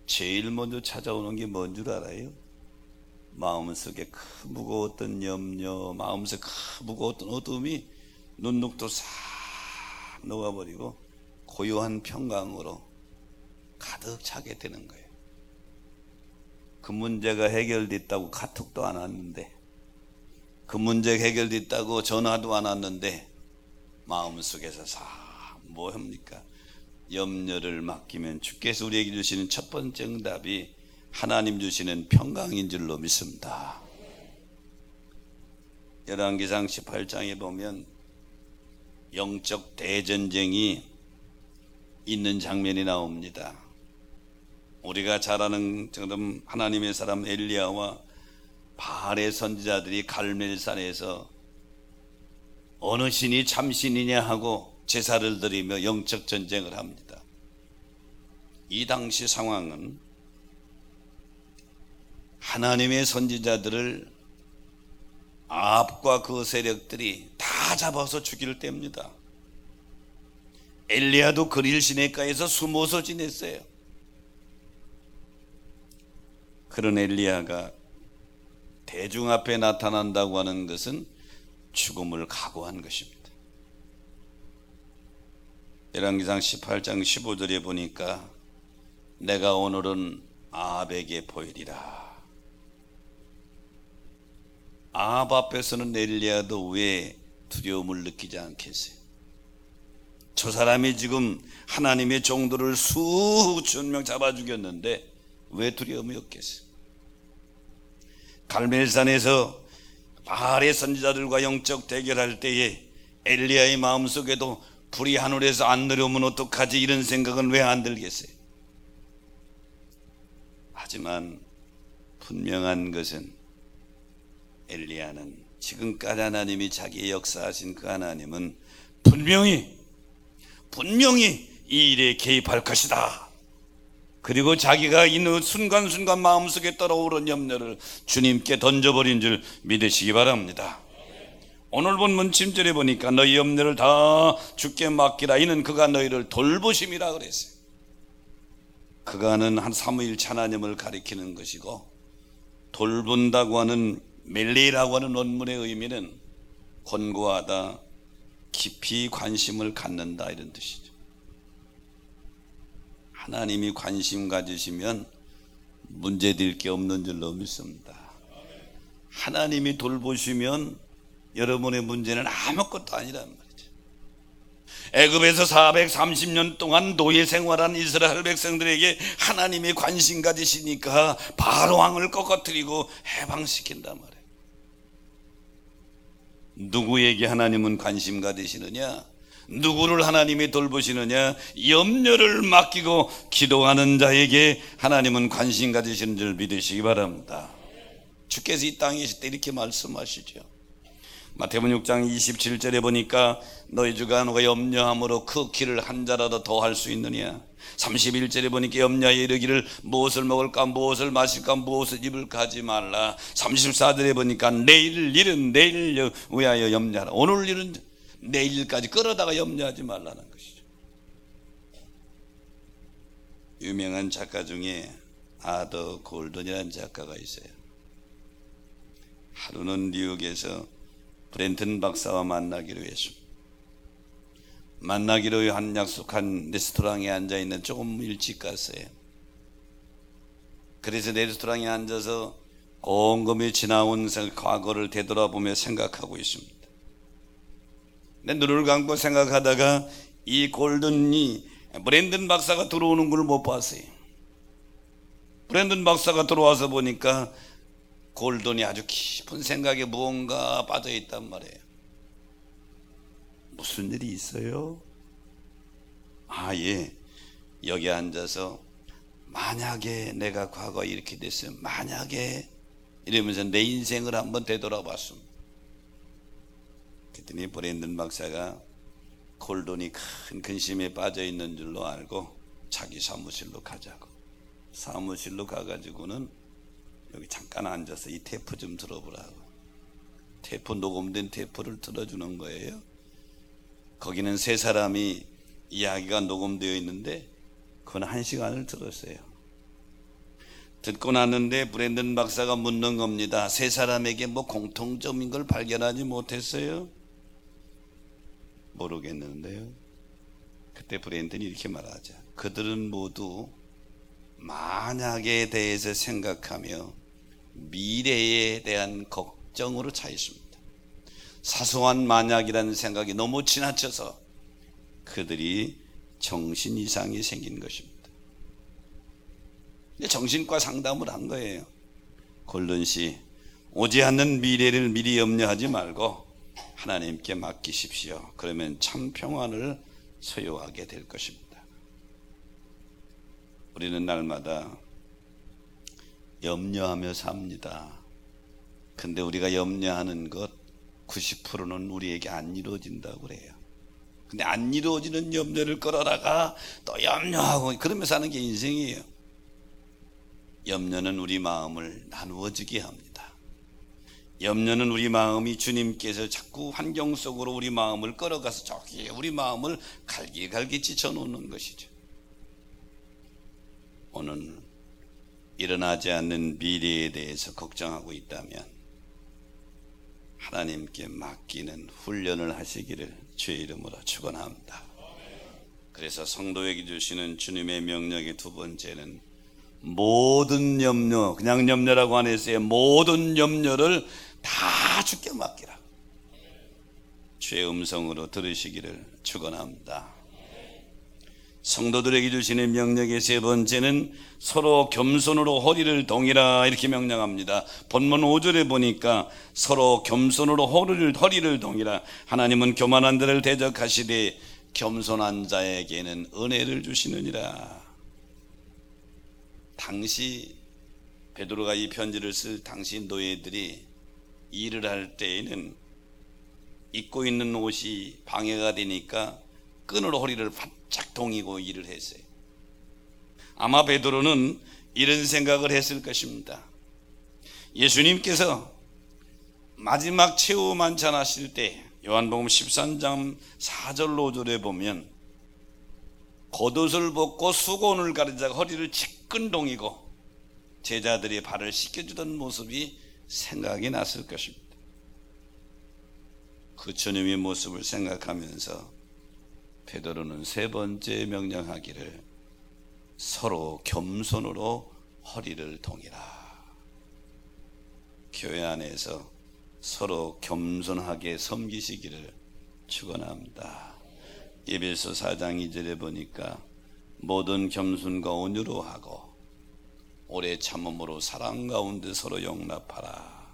제일 먼저 찾아오는 게 뭔 줄 알아요? 마음속에 큰 무거웠던 염려, 마음속에 큰 무거웠던 어둠이 눈녹도 싹 녹아버리고 고요한 평강으로 가득 차게 되는 거예요. 그 문제가 해결됐다고 카톡도 안 왔는데, 그 문제가 해결됐다고 전화도 안 왔는데 마음속에서 뭐 합니까? 염려를 맡기면 주께서 우리에게 주시는 첫 번째 응답이 하나님 주시는 평강인 줄로 믿습니다. 열왕기상 18장에 보면 영적 대전쟁이 있는 장면이 나옵니다. 우리가 잘 아는 지금 하나님의 사람 엘리야와 바알의 선지자들이 갈멜산에서 어느 신이 참신이냐 하고 제사를 드리며 영적 전쟁을 합니다. 이 당시 상황은 하나님의 선지자들을 아합과 그 세력들이 다 잡아서 죽일 때입니다. 엘리야도 그릴 시내가에서 숨어서 지냈어요. 그런 엘리야가 대중 앞에 나타난다고 하는 것은 죽음을 각오한 것입니다. 열왕기상 18장 15절에 보니까 내가 오늘은 아합에게 보이리라. 아합 앞에서는 엘리야도 왜 두려움을 느끼지 않겠어요? 저 사람이 지금 하나님의 종들을 수천 명 잡아 죽였는데 왜 두려움이 없겠어요? 갈멜산에서 바알의 선지자들과 영적 대결할 때에 엘리야의 마음속에도 불이 하늘에서 안 내려오면 어떡하지, 이런 생각은 왜 안 들겠어요? 하지만 분명한 것은 엘리야는 지금까지 하나님이 자기의 역사하신 그 하나님은 분명히 이 일에 개입할 것이다. 그리고 자기가 있는 순간순간 마음속에 따라오른 염려를 주님께 던져버린 줄 믿으시기 바랍니다. 오늘 본문 7절에 보니까 너희 염려를 다 주께 맡기라. 이는 그가 너희를 돌보심이라 그랬어요. 그가는 한 사무엘 하나님을 가리키는 것이고, 돌본다고 하는 멜레이라고 하는 원문의 의미는 권고하다, 깊이 관심을 갖는다, 이런 뜻이죠. 하나님이 관심 가지시면 문제될 게 없는 줄로 믿습니다. 하나님이 돌보시면 여러분의 문제는 아무것도 아니란 말이죠. 애굽에서 430년 동안 노예 생활한 이스라엘 백성들에게 하나님이 관심 가지시니까 바로 왕을 꺾어뜨리고 해방시킨단 말이에요. 누구에게 하나님은 관심 가지시느냐? 누구를 하나님이 돌보시느냐? 염려를 맡기고 기도하는 자에게 하나님은 관심 가지시는 줄 믿으시기 바랍니다. 주께서 이 땅에 있을 때 이렇게 말씀하시죠. 마태복음 6장 27절에 보니까 너희 주가 너가 염려함으로 그 길을 한 자라도 더 할 수 있느냐? 31절에 보니까 염려하여 이르기를 무엇을 먹을까 무엇을 마실까 무엇을 입을까 하지 말라. 34절에 보니까 내일 일은 내일 위하여 염려하라. 오늘 일은 내일까지 끌어다가 염려하지 말라는 것이죠. 유명한 작가 중에 아더 골든이라는 작가가 있어요. 하루는 뉴욕에서 브렌튼 박사와 만나기로 했습니다. 만나기로 한 약속한 레스토랑에 앉아있는 조금 일찍 갔어요. 그래서 레스토랑에 앉아서 곰곰이 지나온 과거를 되돌아보며 생각하고 있습니다. 근데 눈을 감고 생각하다가 이 골든이 브렌든 박사가 들어오는 걸 못 봤어요. 브렌든 박사가 들어와서 보니까 골든이 아주 깊은 생각에 무언가 빠져있단 말이에요. 무슨 일이 있어요? 예, 여기 앉아서 만약에 내가 과거에 이렇게 됐으면 만약에 이러면서 내 인생을 한번 되돌아봤습니다. 그랬더니 브렌든 박사가 골든이 큰 근심에 빠져있는 줄로 알고 자기 사무실로 가자고. 사무실로 가가지고는 여기 잠깐 앉아서 이 테이프 좀 들어보라고. 테이프 녹음된 테이프를 들어주는 거예요. 거기는 세 사람이 이야기가 녹음되어 있는데 그건 1시간을 들었어요. 듣고 났는데 브렌든 박사가 묻는 겁니다. 세 사람에게 뭐 공통점인 걸 발견하지 못했어요? 모르겠는데요. 그때 브렌든이 이렇게 말하죠. 그들은 모두 만약에 대해서 생각하며 미래에 대한 걱정으로 차 있습니다. 사소한 만약이라는 생각이 너무 지나쳐서 그들이 정신 이상이 생긴 것입니다. 정신과 상담을 한 거예요. 골든 씨, 오지 않는 미래를 미리 염려하지 말고 하나님께 맡기십시오. 그러면 참 평안을 소유하게 될 것입니다. 우리는 날마다 염려하며 삽니다. 근데 우리가 염려하는 것 90%는 우리에게 안 이루어진다고 그래요. 근데 안 이루어지는 염려를 끌어다가 또 염려하고 그러면서 사는 게 인생이에요. 염려는 우리 마음을 나누어지게 합니다. 염려는 우리 마음이 주님께서 자꾸 환경 속으로 우리 마음을 끌어가서 저기에 우리 마음을 갈기갈기 찢어놓는 것이죠. 오늘 일어나지 않는 미래에 대해서 걱정하고 있다면 하나님께 맡기는 훈련을 하시기를 주의 이름으로 축원합니다. 그래서 성도에게 주시는 주님의 명령의 두 번째는 모든 염려, 그냥 염려라고 안 했어요. 모든 염려를 다 주께 맡기라. 주의 음성으로 들으시기를 축원합니다. 성도들에게 주시는 명령의 세 번째는 서로 겸손으로 허리를 동이라 이렇게 명령합니다. 본문 5절에 보니까 서로 겸손으로 허리를 동이라. 하나님은 교만한 자를 대적하시되 겸손한 자에게는 은혜를 주시느니라. 당시 베드로가 이 편지를 쓸 당시 노예들이 일을 할 때에는 입고 있는 옷이 방해가 되니까 끈으로 허리를 바짝 동이고 일을 했어요. 아마 베드로는 이런 생각을 했을 것입니다. 예수님께서 마지막 최후 만찬 하실 때 요한복음 13장 4절 5절에 보면 겉옷을 벗고 수건을 가리자 허리를 지끈 동이고 제자들이 발을 씻겨주던 모습이 생각이 났을 것입니다. 그 주님의 모습을 생각하면서 베드로는 세 번째 명령하기를 서로 겸손으로 허리를 동이라. 교회 안에서 서로 겸손하게 섬기시기를 축원합니다. 에베소 4장 2절에 보니까 모든 겸손과 온유로 하고 오래 참음으로 사랑 가운데 서로 용납하라.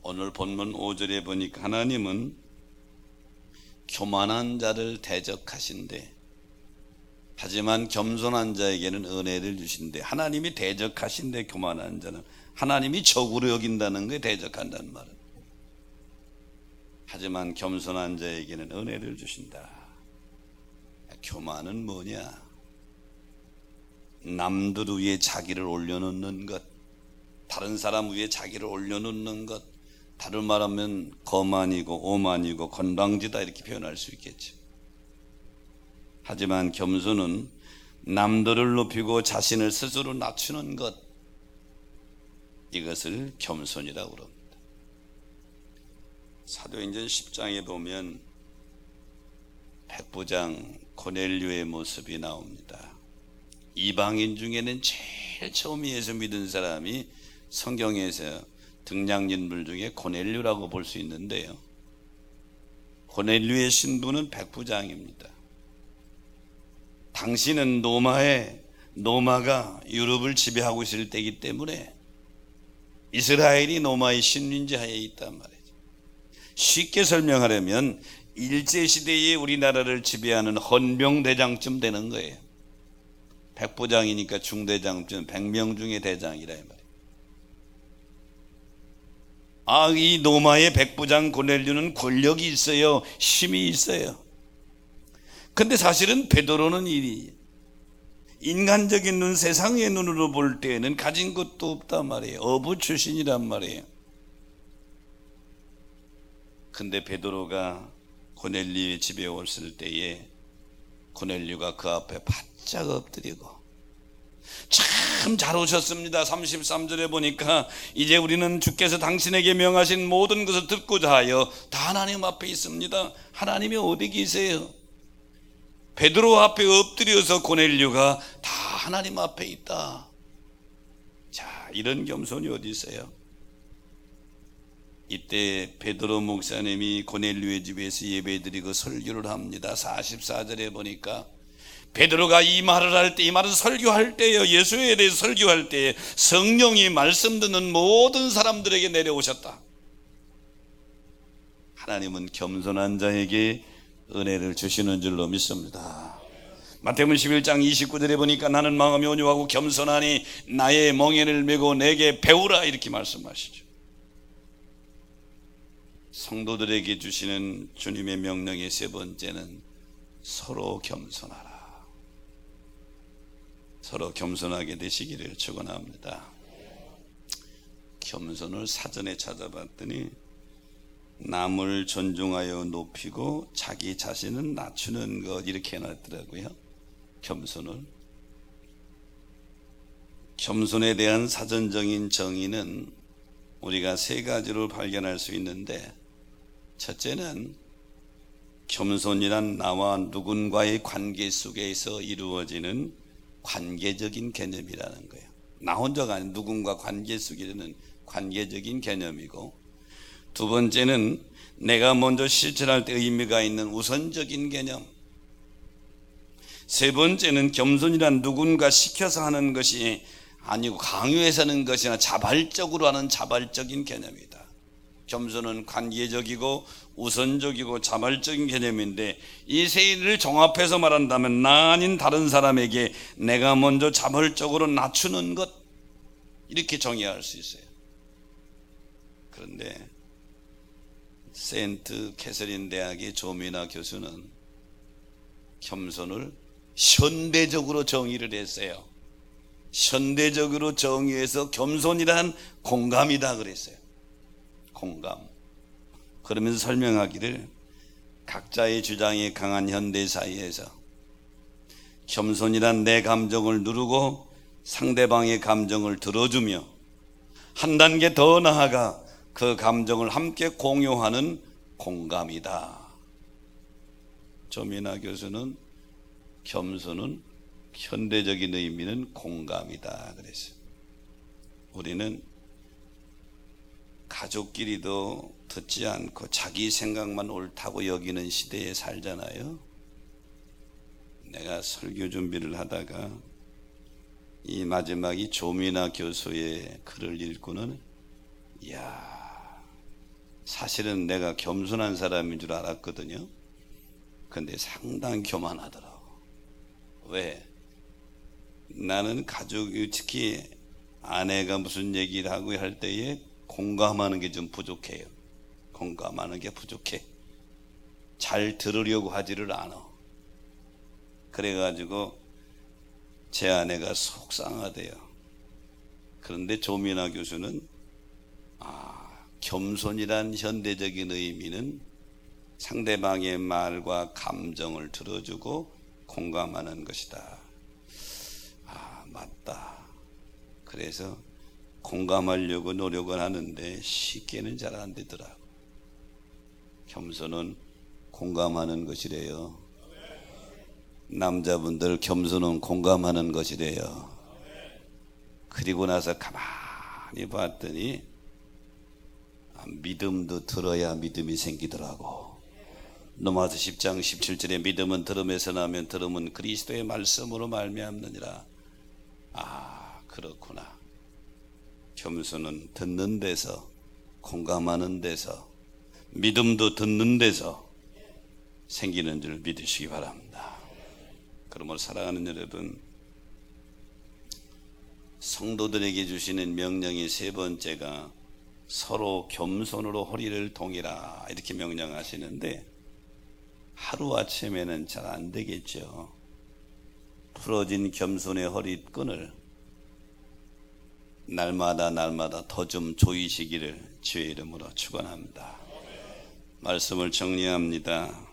오늘 본문 5절에 보니까 하나님은 교만한 자를 대적하신대. 하지만 겸손한 자에게는 은혜를 주신대. 하나님이 대적하신대. 교만한 자는 하나님이 적으로 여긴다는 거에 대적한다는 말은. 하지만 겸손한 자에게는 은혜를 주신다. 교만은 뭐냐? 남들 위에 자기를 올려놓는 것, 다른 사람 위에 자기를 올려놓는 것, 다른 말하면 거만이고 오만이고 건방지다 이렇게 표현할 수 있겠죠. 하지만 겸손은 남들을 높이고 자신을 스스로 낮추는 것, 이것을 겸손이라고 그럽니다. 사도행전 10장에 보면 백부장 고넬료의 모습이 나옵니다. 이방인 중에는 제일 처음 예수 믿은 사람이 성경에서 등장인물 중에 고넬료라고 볼 수 있는데요, 고넬료의 신부는 백부장입니다. 당시는 노마가 유럽을 지배하고 있을 때이기 때문에 이스라엘이 노마의 식민지하에 있단 말이죠. 쉽게 설명하려면 일제시대에 우리나라를 지배하는 헌병대장쯤 되는 거예요. 백부장이니까 중대장쯤, 100명 중에 대장이라 말이에요. 이 노마의 백부장 고넬료는 권력이 있어요. 힘이 있어요. 근데 사실은 베드로는 인간적인 눈, 세상의 눈으로 볼 때에는 가진 것도 없단 말이에요. 어부 출신이란 말이에요. 근데 베드로가 고넬료의 집에 왔을 때에 고넬료가 그 앞에 바짝 엎드리고, 참 잘 오셨습니다. 33절에 보니까 이제 우리는 주께서 당신에게 명하신 모든 것을 듣고자 하여 다 하나님 앞에 있습니다. 하나님이 어디 계세요? 베드로 앞에 엎드려서 고넬료가 다 하나님 앞에 있다. 자, 이런 겸손이 어디 있어요? 이때 베드로 목사님이 고넬료의 집에서 예배드리고 설교를 합니다. 44절에 보니까 베드로가 이 말을 할 때, 이 말은 설교할 때예요. 예수에 대해서 설교할 때 성령이 말씀 듣는 모든 사람들에게 내려오셨다. 하나님은 겸손한 자에게 은혜를 주시는 줄로 믿습니다. 마태복음 11장 29절에 보니까 나는 마음이 온유하고 겸손하니 나의 멍에를 메고 내게 배우라, 이렇게 말씀하시죠. 성도들에게 주시는 주님의 명령의 세 번째는 서로 겸손하라. 서로 겸손하게 되시기를 축원합니다. 겸손을 사전에 찾아봤더니 남을 존중하여 높이고 자기 자신은 낮추는 것, 이렇게 해놨더라고요. 겸손에 대한 사전적인 정의는 우리가 세 가지로 발견할 수 있는데, 첫째는 겸손이란 나와 누군가의 관계 속에서 이루어지는 관계적인 개념이라는 거예요. 나 혼자가 아닌 누군가 관계 속에는 관계적인 개념이고, 두 번째는 내가 먼저 실천할 때 의미가 있는 우선적인 개념, 세 번째는 겸손이란 누군가 시켜서 하는 것이 아니고 강요해서 하는 것이나 자발적으로 하는 자발적인 개념이다. 겸손은 관계적이고 우선적이고 자발적인 개념인데, 이 세 개를 종합해서 말한다면 나 아닌 다른 사람에게 내가 먼저 자발적으로 낮추는 것, 이렇게 정의할 수 있어요. 그런데 세인트 캐서린 대학의 조미나 교수는 겸손을 현대적으로 정의를 했어요. 현대적으로 정의해서 겸손이란 공감이다 그랬어요. 공감. 그러면서 설명하기를, 각자의 주장이 강한 현대 사회에서 겸손이란 내 감정을 누르고 상대방의 감정을 들어주며 한 단계 더 나아가 그 감정을 함께 공유하는 공감이다. 조미나 교수는 겸손은 현대적인 의미는 공감이다 그랬어요. 우리는 가족끼리도 듣지 않고 자기 생각만 옳다고 여기는 시대에 살잖아요. 내가 설교 준비를 하다가 이 마지막이 조미나 교수의 글을 읽고는, 이야, 사실은 내가 겸손한 사람인 줄 알았거든요. 근데 상당히 교만하더라고. 왜? 나는 가족이, 특히 아내가 무슨 얘기를 하고 할 때에 공감하는 게 좀 부족해요. 공감하는 게 부족해. 잘 들으려고 하지를 않아. 그래가지고 제 아내가 속상하대요. 그런데 조민아 교수는 겸손이란 현대적인 의미는 상대방의 말과 감정을 들어주고 공감하는 것이다. 맞다. 그래서 공감하려고 노력을 하는데 쉽게는 잘 안 되더라고. 겸손은 공감하는 것이래요. 남자분들 겸손은 공감하는 것이래요. 그리고 나서 가만히 봤더니 믿음도 들어야 믿음이 생기더라고. 로마서 10장 17절에 믿음은 들음에서 나면 들음은 그리스도의 말씀으로 말미암느니라. 그렇구나. 겸손은 듣는 데서, 공감하는 데서, 믿음도 듣는 데서 생기는 줄 믿으시기 바랍니다. 그러므로 사랑하는 여러분, 성도들에게 주시는 명령이 세 번째가 서로 겸손으로 허리를 동이라 이렇게 명령하시는데 하루아침에는 잘 안 되겠죠. 풀어진 겸손의 허리끈을 날마다 더 좀 조이시기를 주의 이름으로 축원합니다. 말씀을 정리합니다.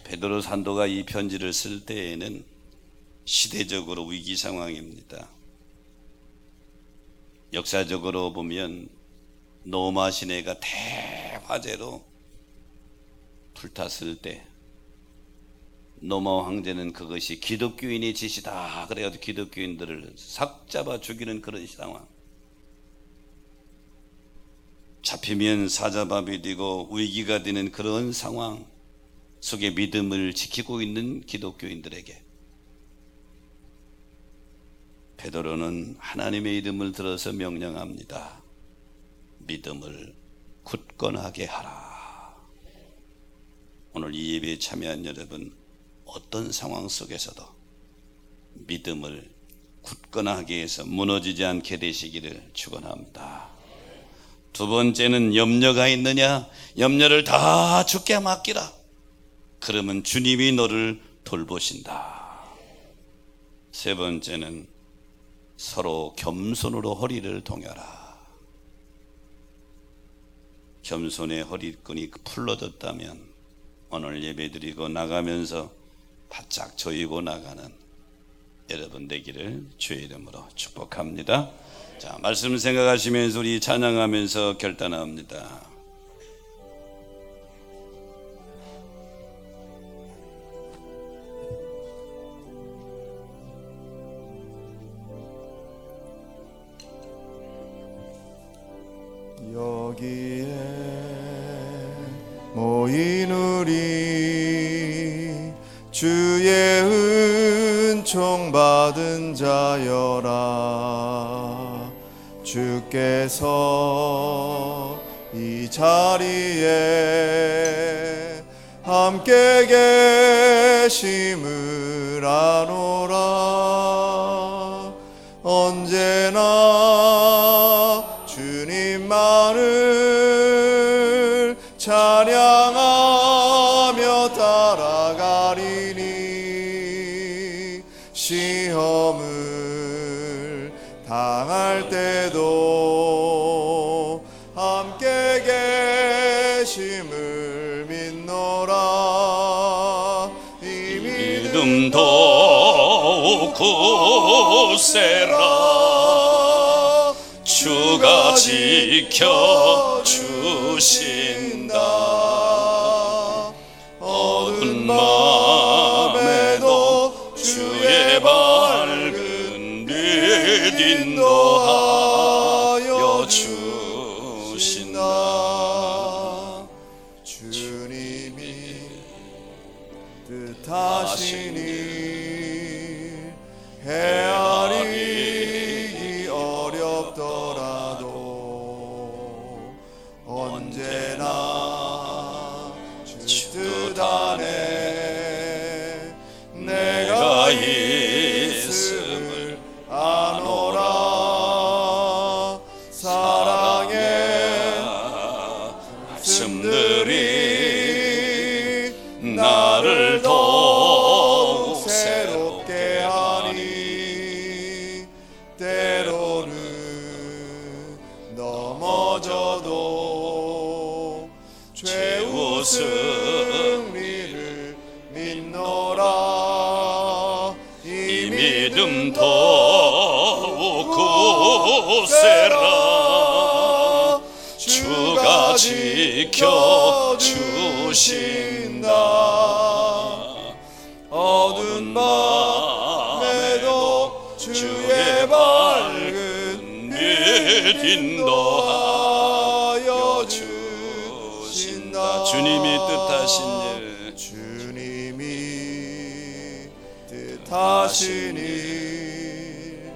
베드로 사도가 이 편지를 쓸 때에는 시대적으로 위기 상황입니다. 역사적으로 보면 노마 시내가 대화재로 불탔을 때 노마 황제는 그것이 기독교인의 짓이다 그래가지고 기독교인들을 삭잡아 죽이는 그런 상황. 잡히면 사자밥이 되고 위기가 되는 그런 상황 속에 믿음을 지키고 있는 기독교인들에게 베드로는 하나님의 이름을 들어서 명령합니다. 믿음을 굳건하게 하라. 오늘 이 예배에 참여한 여러분, 어떤 상황 속에서도 믿음을 굳건하게 해서 무너지지 않게 되시기를 축원합니다. 두 번째는 염려가 있느냐? 염려를 다 주께 맡기라. 그러면 주님이 너를 돌보신다. 세 번째는 서로 겸손으로 허리를 동여라. 겸손의 허리끈이 풀러졌다면 오늘 예배드리고 나가면서 바짝 조이고 나가는 여러분 되기를 주의 이름으로 축복합니다. 자, 말씀 생각하시면서 우리 찬양하면서 결단합니다. 여기에 모인 우리 주의 은총 받은 자여라. 주께서 이 자리에 함께 계심을 아노라. 언제나 주님만을 찬양하며 따라가리니 시험을 당할 때도 함께 계심을 믿노라. 이 믿음 더욱 굳세라. 주가 지켜주신다. 어두운 밤에도 주의 밝은 빛 인도하여 주신다. 주님이 뜻하신 일 헤아리기 어렵더라도 언제나 주 뜻 안에 내가 있음을 아노라. 사랑의 말씀들이 나를 더 최후 승리를 믿노라. 이 믿음 더욱 굳세라. 주가 지켜주신다. 어두운 밤에도 주의 밝은 빛 인도하여 주신다. 주님이 뜻하신 일, 주님이 뜻하신 일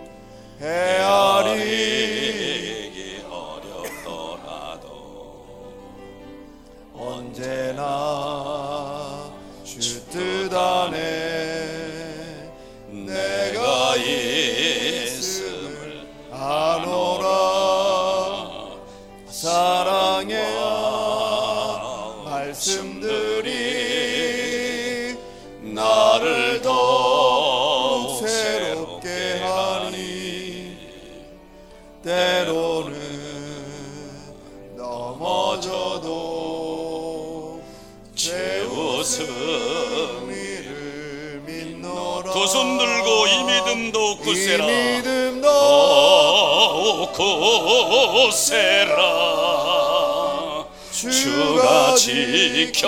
헤아리기 어렵더라도 언제나 주 뜻 안에 내가 있음을 아노라. 사랑의 말씀들이 나를 더욱 새롭게 하니 때로는 넘어져도 최후 승리를 믿노라. 두 손 들고 이 믿음도 굳세라. 이 믿음도 굳세라. 주가 지켜주신다.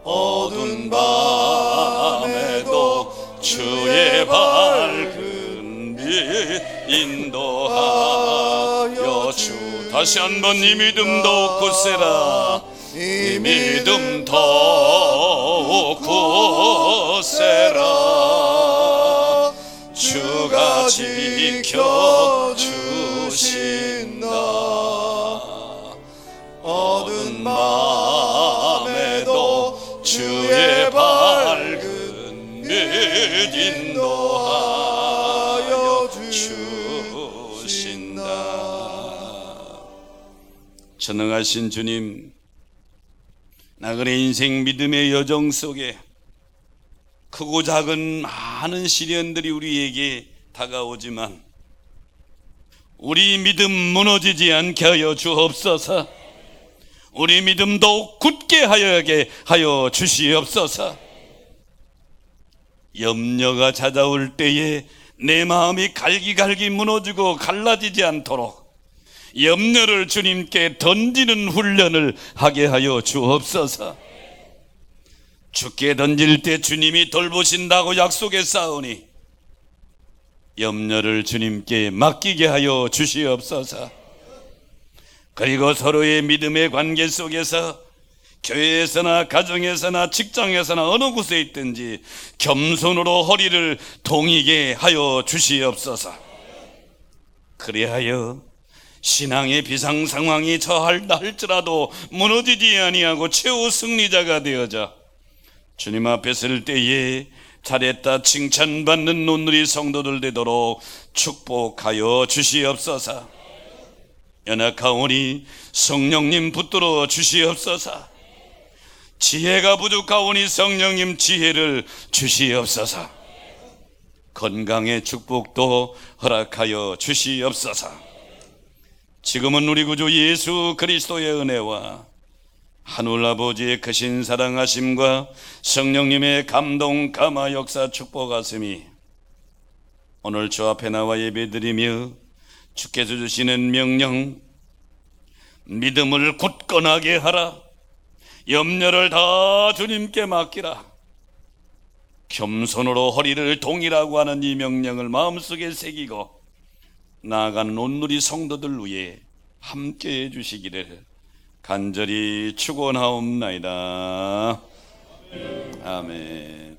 어두운 밤에도 주의 밝은 빛 인도하여 주. 다시 한번 이 믿음도 굳세라. 이 믿음 더욱 굳세라. 주가 지켜주신다. 어두운 밤에도 주의 밝은 빛 인도하여 주신다. 전능하신 주님, 나그네 인생 믿음의 여정 속에 크고 작은 많은 시련들이 우리에게 다가오지만 우리 믿음 무너지지 않게 하여 주옵소서. 우리 믿음도 굳게 하여 주시옵소서. 염려가 찾아올 때에 내 마음이 갈기갈기 무너지고 갈라지지 않도록 염려를 주님께 던지는 훈련을 하게 하여 주옵소서. 주께 던질 때 주님이 돌보신다고 약속했사오니 염려를 주님께 맡기게 하여 주시옵소서. 그리고 서로의 믿음의 관계 속에서 교회에서나 가정에서나 직장에서나 어느 곳에 있든지 겸손으로 허리를 동이게 하여 주시옵소서. 그리하여 신앙의 비상 상황이 처할다 할지라도 무너지지 아니하고 최후 승리자가 되어져 주님 앞에 설 때에 잘했다 칭찬받는 온누리 성도들 되도록 축복하여 주시옵소서. 연약하오니 성령님 붙들어 주시옵소서. 지혜가 부족하오니 성령님 지혜를 주시옵소서. 건강의 축복도 허락하여 주시옵소서. 지금은 우리 구주 예수 그리스도의 은혜와 하늘 아버지의 크신 사랑하심과 성령님의 감동 감화 역사 축복하심이 오늘 주 앞에 나와 예배드리며 주께서 주시는 명령, 믿음을 굳건하게 하라, 염려를 다 주님께 맡기라, 겸손으로 허리를 동이라고 하는 이 명령을 마음속에 새기고 나아가는 온누리 성도들 위해 함께해 주시기를 간절히 축원하옵나이다. 아멘.